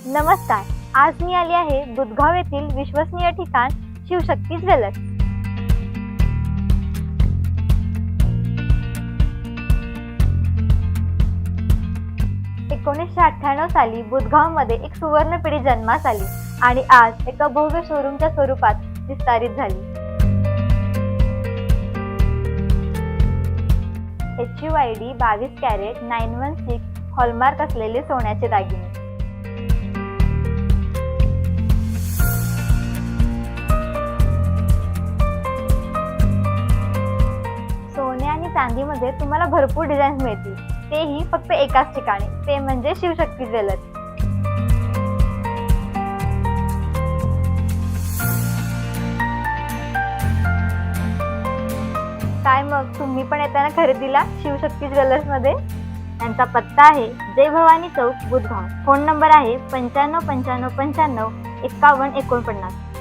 नमस्कार. आज मी आली आहे बुधगाव येथील विश्वसनीय ठिकाण शिवशक्ती ज्वेलर्स. साली बुधगावमध्ये एक सुवर्ण पिढी जन्मास आली आणि आज एका भव्य शोरूमच्या स्वरूपात विस्तारित झाली. HUID 22 कॅरेट 916 हॉलमार्क असलेले सोन्याचे दागिने. सोने आणि चांदीमध्ये तुम्हाला भरपूर डिझाईन्स मिळतील, तेही फक्त एकाच ठिकाणी, ते म्हणजे शिवशक्ती ज्वेलर्स. काय मग तुम्ही पण येताना खरेदीला शिवशक्ती ज्वेलर्स मध्ये? यांचा पत्ता आहे जय भवानी चौक, बुधगाव. फोन नंबर आहे 95 95 95 51 49.